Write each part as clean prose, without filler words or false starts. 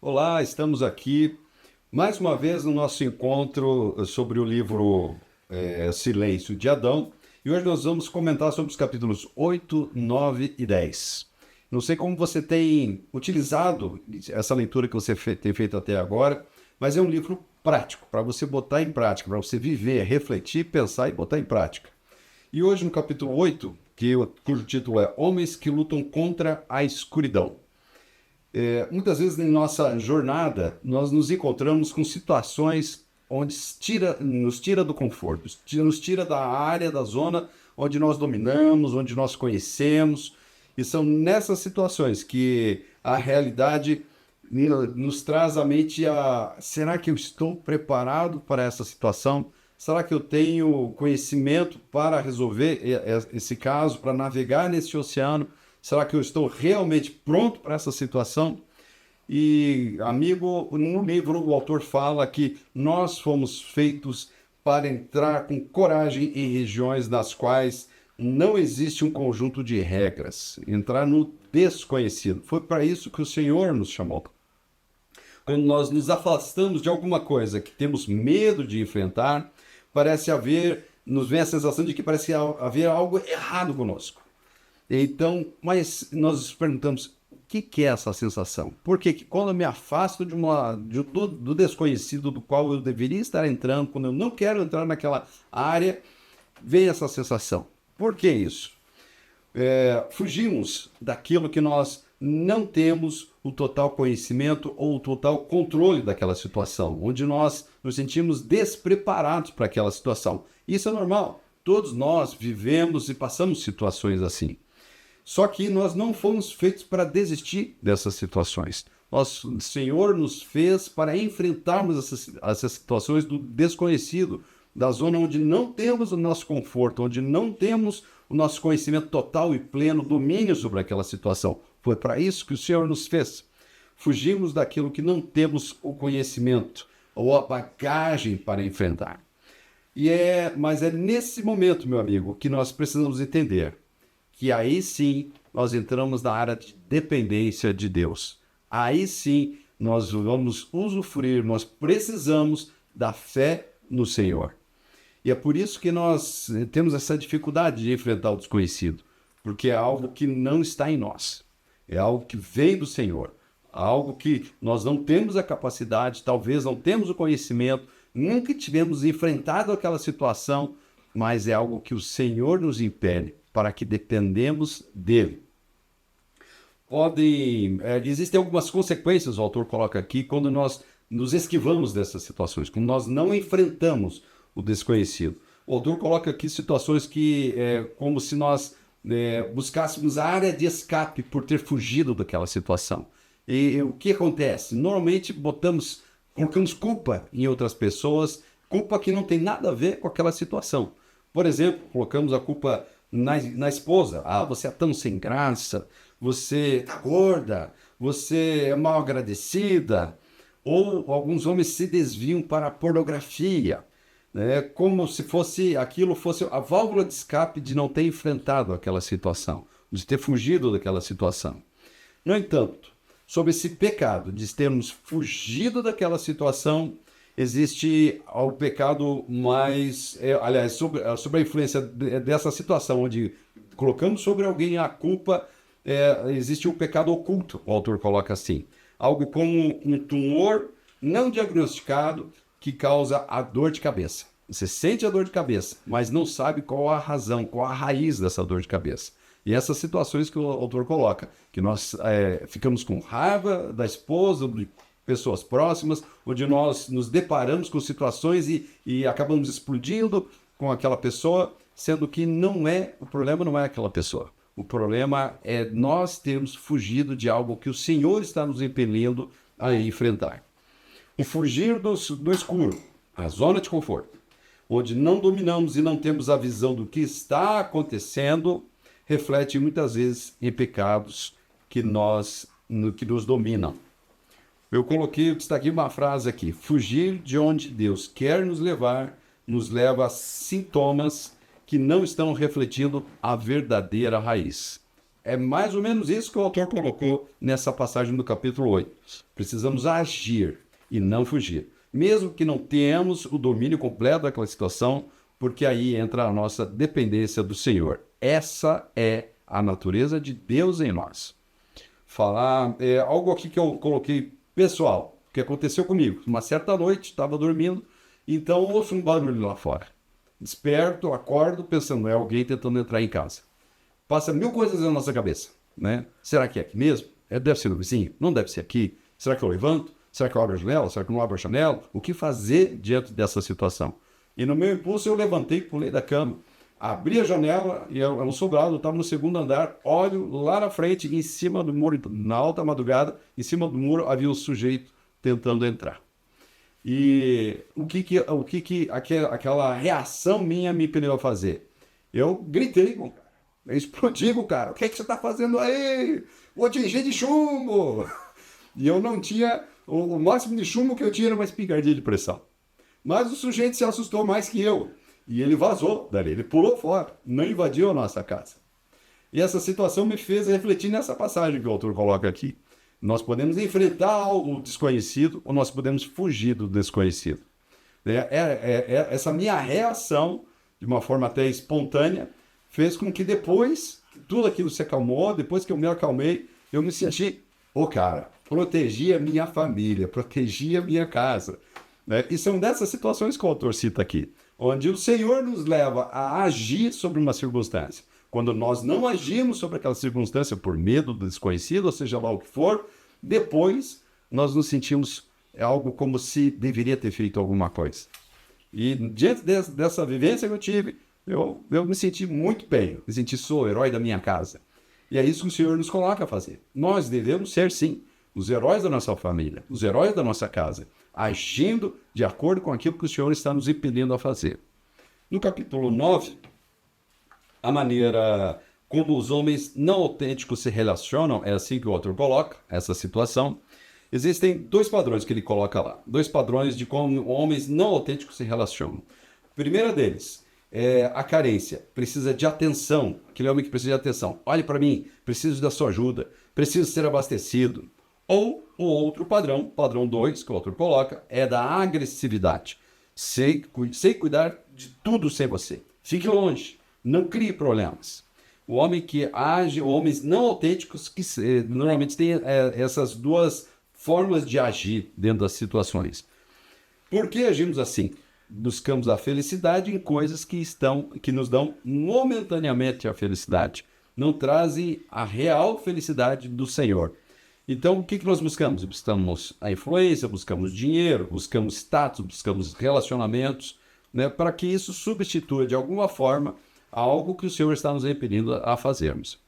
Olá, estamos aqui mais uma vez no nosso encontro sobre o livro Silêncio de Adão e hoje nós vamos comentar sobre os capítulos 8, 9 e 10. Não sei como você tem utilizado essa leitura que você tem feito até agora, mas é um livro prático, para você botar em prática, para você viver, refletir, pensar e botar em prática. E hoje no capítulo 8, cujo título é Homens que lutam contra a escuridão. Muitas vezes em nossa jornada nós nos encontramos com situações onde nos tira do conforto, nos tira da área, da zona onde nós dominamos, onde nós conhecemos. E são nessas situações que a realidade nos traz à mente será que eu estou preparado para essa situação? Será que eu tenho conhecimento para resolver esse caso, para navegar nesse oceano? Será que eu estou realmente pronto para essa situação? E, amigo, no livro o autor fala que nós fomos feitos para entrar com coragem em regiões nas quais não existe um conjunto de regras, entrar no desconhecido. Foi para isso que o Senhor nos chamou. Quando nós nos afastamos de alguma coisa que temos medo de enfrentar, nos vem a sensação de que parece haver algo errado conosco. Então, mas nós nos perguntamos, o que é essa sensação? Porque quando eu me afasto do desconhecido do qual eu deveria estar entrando, quando eu não quero entrar naquela área, vem essa sensação. Por que isso? Fugimos daquilo que nós não temos o total conhecimento ou o total controle daquela situação, onde nós nos sentimos despreparados para aquela situação. Isso é normal. Todos nós vivemos e passamos situações assim. Só que nós não fomos feitos para desistir dessas situações. O Senhor nos fez para enfrentarmos essas situações do desconhecido, da zona onde não temos o nosso conforto, onde não temos o nosso conhecimento total e pleno, domínio sobre aquela situação. Foi para isso que o Senhor nos fez. Fugimos daquilo que não temos o conhecimento ou a bagagem para enfrentar. Mas é nesse momento, meu amigo, que nós precisamos entender que aí sim nós entramos na área de dependência de Deus. Aí sim nós vamos usufruir, nós precisamos da fé no Senhor. E é por isso que nós temos essa dificuldade de enfrentar o desconhecido, porque é algo que não está em nós, é algo que vem do Senhor, algo que nós não temos a capacidade, talvez não temos o conhecimento, nunca tivemos enfrentado aquela situação, mas é algo que o Senhor nos impele para que dependemos dele. Existem algumas consequências, o autor coloca aqui, quando nós nos esquivamos dessas situações, quando nós não enfrentamos o desconhecido. O autor coloca aqui situações que é como se nós buscássemos a área de escape por ter fugido daquela situação. E o que acontece? Normalmente colocamos culpa em outras pessoas, culpa que não tem nada a ver com aquela situação. Por exemplo, colocamos a culpa na esposa. Você é tão sem graça, você tá gorda, você é mal agradecida. Ou alguns homens se desviam para a pornografia, né? Como se aquilo fosse a válvula de escape de não ter enfrentado aquela situação, de ter fugido daquela situação. No entanto, sobre esse pecado de termos fugido daquela situação, existe o pecado sobre a influência dessa situação, onde colocamos sobre alguém a culpa, existe o pecado oculto, o autor coloca assim. Algo como um tumor não diagnosticado que causa a dor de cabeça. Você sente a dor de cabeça, mas não sabe qual a razão, qual a raiz dessa dor de cabeça. E essas situações que o autor coloca, que nós ficamos com raiva da esposa, de pessoas próximas, onde nós nos deparamos com situações e acabamos explodindo com aquela pessoa, sendo que o problema não é aquela pessoa. O problema é nós termos fugido de algo que o Senhor está nos impelindo a enfrentar. O fugir do escuro, a zona de conforto, onde não dominamos e não temos a visão do que está acontecendo, reflete muitas vezes em pecados que nos dominam. Eu destaquei uma frase aqui: fugir de onde Deus quer nos levar, nos leva a sintomas que não estão refletindo a verdadeira raiz. É mais ou menos isso que o autor colocou nessa passagem do capítulo 8. Precisamos agir e não fugir. Mesmo que não tenhamos o domínio completo daquela situação, porque aí entra a nossa dependência do Senhor. Essa é a natureza de Deus em nós. Falar algo aqui que eu coloquei pessoal, que aconteceu comigo. Uma certa noite, estava dormindo, então ouço um barulho lá fora. Desperto, acordo, pensando, é alguém tentando entrar em casa. Passa mil coisas na nossa cabeça, né? Será que é aqui mesmo? Deve ser no vizinho? Não deve ser aqui? Será que eu levanto? Será que eu abro a janela? Será que eu não abro a janela? O que fazer diante dessa situação? E no meu impulso eu levantei, pulei da cama, abri a janela e eu, um sobrado, estava no segundo andar, olho lá na frente, em cima do muro, na alta madrugada, em cima do muro havia um sujeito tentando entrar. E aquela reação minha me impeliu a fazer? Eu gritei com o cara, eu explodi com o cara, o que você está fazendo aí? Vou te encher de chumbo! E eu não tinha, o máximo de chumbo que eu tinha era uma espingardinha de pressão. Mas o sujeito se assustou mais que eu. E ele vazou dali, ele pulou fora, não invadiu a nossa casa. E essa situação me fez refletir nessa passagem que o autor coloca aqui. Nós podemos enfrentar o desconhecido ou nós podemos fugir do desconhecido. Essa minha reação, de uma forma até espontânea, fez com que depois, tudo aquilo se acalmou, depois que eu me acalmei, eu me senti, cara, protegi a minha família, protegi a minha casa. E são dessas situações que o autor cita aqui, onde o Senhor nos leva a agir sobre uma circunstância. Quando nós não agimos sobre aquela circunstância por medo do desconhecido, ou seja lá o que for, depois nós nos sentimos algo como se deveria ter feito alguma coisa. E diante dessa vivência que eu tive, eu me senti muito bem, me senti sou o herói da minha casa. E é isso que o Senhor nos coloca a fazer. Nós devemos ser, sim, os heróis da nossa família, os heróis da nossa casa, agindo de acordo com aquilo que o Senhor está nos impelindo a fazer. No capítulo 9, a maneira como os homens não autênticos se relacionam, é assim que o autor coloca essa situação. Existem dois padrões que ele coloca lá, dois padrões de como homens não autênticos se relacionam. O primeiro deles é a carência, precisa de atenção, aquele homem que precisa de atenção. Olhe para mim, preciso da sua ajuda, preciso ser abastecido. Ou o outro padrão, padrão 2, que o autor coloca, é da agressividade. Sei cuidar de tudo sem você. Fique longe, não crie problemas. O homem que age, homens não autênticos, que normalmente tem essas duas formas de agir dentro das situações. Por que agimos assim? Buscamos a felicidade em coisas que nos dão momentaneamente a felicidade. Não trazem a real felicidade do Senhor. Então, o que nós buscamos? Buscamos a influência, buscamos dinheiro, buscamos status, buscamos relacionamentos, né, para que isso substitua, de alguma forma, algo que o Senhor está nos impedindo a fazermos.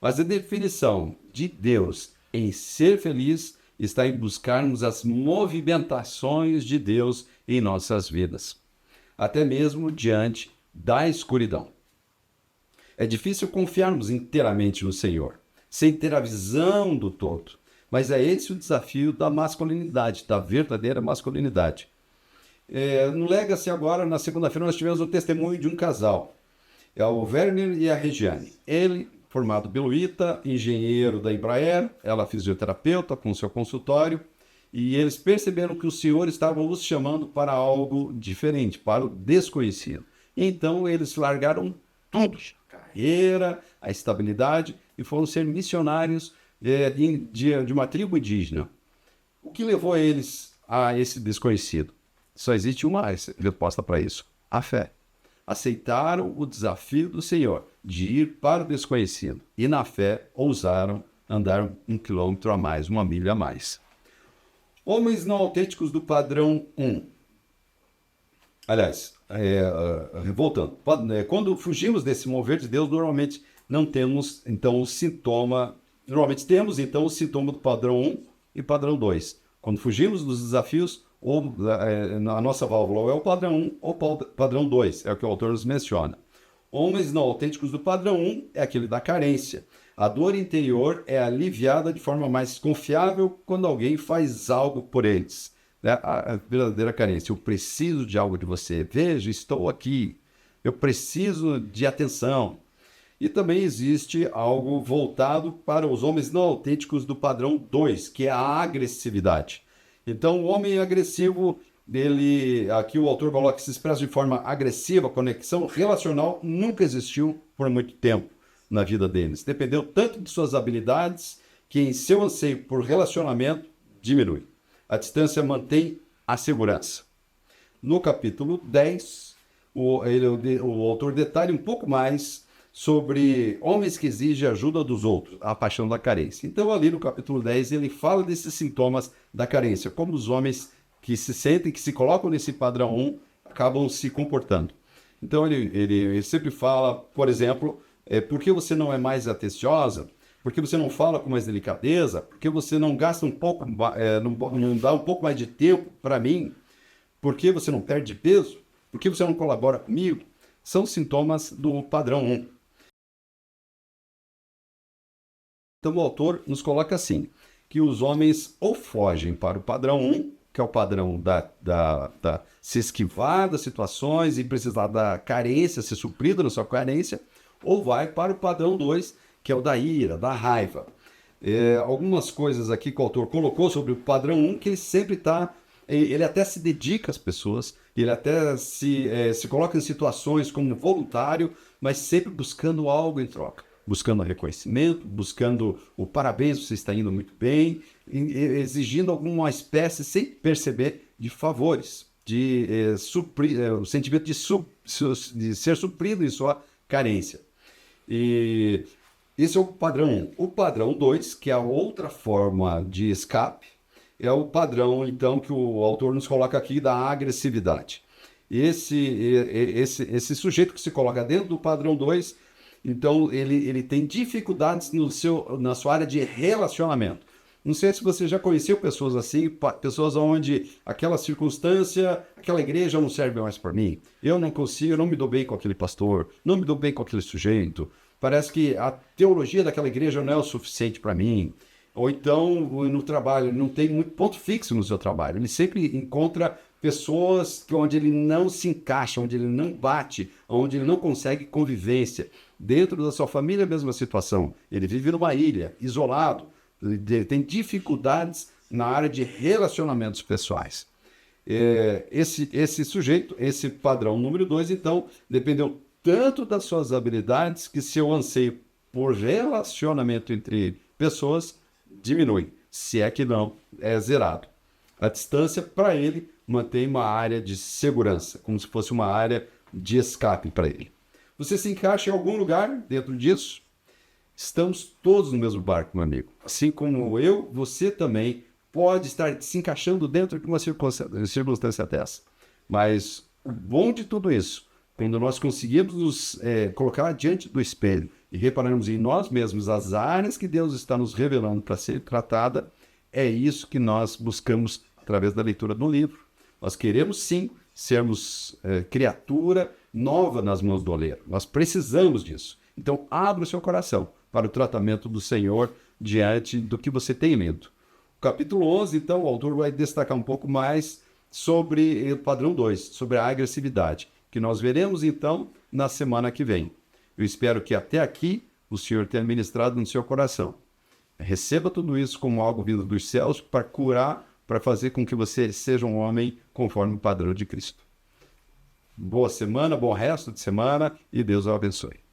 Mas a definição de Deus em ser feliz está em buscarmos as movimentações de Deus em nossas vidas, até mesmo diante da escuridão. É difícil confiarmos inteiramente no Senhor, sem ter a visão do todo. Mas é esse o desafio da masculinidade, da verdadeira masculinidade. No Legacy agora, na segunda-feira, nós tivemos o testemunho de um casal. É o Werner e a Regiane. Ele, formado pelo ITA, engenheiro da Embraer, ela fisioterapeuta com seu consultório, e eles perceberam que o Senhor estava os chamando para algo diferente, para o desconhecido. Então eles largaram tudo, a carreira, a estabilidade, e foram ser missionários de uma tribo indígena. O que levou eles a esse desconhecido? Só existe uma resposta para isso: a fé. Aceitaram o desafio do Senhor de ir para o desconhecido e, na fé, ousaram andar 1 quilômetro a mais, 1 milha a mais. Homens não autênticos do padrão 1. Aliás, voltando, quando fugimos desse mover de Deus, normalmente não temos, então, o sintoma. Normalmente temos, então, o sintoma do padrão 1 e padrão 2. Quando fugimos dos desafios, a nossa válvula ou é o padrão 1 ou o padrão 2, é o que o autor nos menciona. Homens não autênticos do padrão 1 é aquele da carência. A dor interior é aliviada de forma mais confiável quando alguém faz algo por eles. A verdadeira carência. Eu preciso de algo de você. Veja, estou aqui. Eu preciso de atenção. E também existe algo voltado para os homens não autênticos do padrão 2, que é a agressividade. Então, o homem agressivo, aqui o autor coloca que se expressa de forma agressiva, a conexão relacional nunca existiu por muito tempo na vida deles. Dependeu tanto de suas habilidades que em seu anseio por relacionamento diminui. A distância mantém a segurança. No capítulo 10, o autor detalha um pouco mais sobre homens que exigem ajuda dos outros, a paixão da carência. Então, ali no capítulo 10, ele fala desses sintomas da carência, como os homens que se sentem, que se colocam nesse padrão 1, acabam se comportando. Então, ele sempre fala, por exemplo, por que você não é mais atenciosa? Por que você não fala com mais delicadeza? Por que você não gasta um pouco, não dá um pouco mais de tempo para mim? Por que você não perde peso? Por que você não colabora comigo? São sintomas do padrão 1. Então o autor nos coloca assim, que os homens ou fogem para o padrão 1, que é o padrão da se esquivar das situações e precisar da carência, ser suprido na sua carência, ou vai para o padrão 2, que é o da ira, da raiva. Algumas coisas aqui que o autor colocou sobre o padrão 1, que ele sempre está, ele até se dedica às pessoas, ele até se coloca em situações como voluntário, mas sempre buscando algo em troca. Buscando reconhecimento, buscando o parabéns, você está indo muito bem, exigindo alguma espécie, sem perceber, de favores, de suprir, o sentimento de ser suprido em sua carência. E esse é o padrão 1. O padrão 2, que é a outra forma de escape, é o padrão, então, que o autor nos coloca aqui da agressividade. Esse sujeito que se coloca dentro do padrão 2, então ele tem dificuldades na sua área de relacionamento. Não sei se você já conheceu pessoas assim, pessoas onde aquela circunstância, aquela igreja não serve mais para mim. Eu não consigo, eu não me dou bem com aquele pastor, não me dou bem com aquele sujeito. Parece que a teologia daquela igreja não é o suficiente para mim. Ou então, no trabalho, não tem muito ponto fixo no seu trabalho. Ele sempre encontra pessoas onde ele não se encaixa, onde ele não bate, onde ele não consegue convivência. Dentro da sua família, a mesma situação. Ele vive numa ilha, isolado. Ele tem dificuldades na área de relacionamentos pessoais. Esse sujeito, esse padrão número 2, então, dependeu tanto das suas habilidades que seu anseio por relacionamento entre pessoas diminui, se é que não é zerado. A distância, para ele, mantém uma área de segurança, como se fosse uma área de escape para ele. Você se encaixa em algum lugar dentro disso? Estamos todos no mesmo barco, meu amigo. Assim como eu, você também pode estar se encaixando dentro de uma circunstância dessa. Mas o bom de tudo isso, quando nós conseguimos nos colocar diante do espelho e repararmos em nós mesmos as áreas que Deus está nos revelando para ser tratada, é isso que nós buscamos através da leitura do livro. Nós queremos sim sermos criatura nova nas mãos do oleiro. Nós precisamos disso. Então abra o seu coração para o tratamento do Senhor diante do que você tem medo. O capítulo 11, então, o autor vai destacar um pouco mais sobre o padrão 2, sobre a agressividade, que nós veremos, então, na semana que vem. Eu espero que até aqui o Senhor tenha ministrado no seu coração. Receba tudo isso como algo vindo dos céus para curar, para fazer com que você seja um homem conforme o padrão de Cristo. Boa semana, bom resto de semana e Deus o abençoe.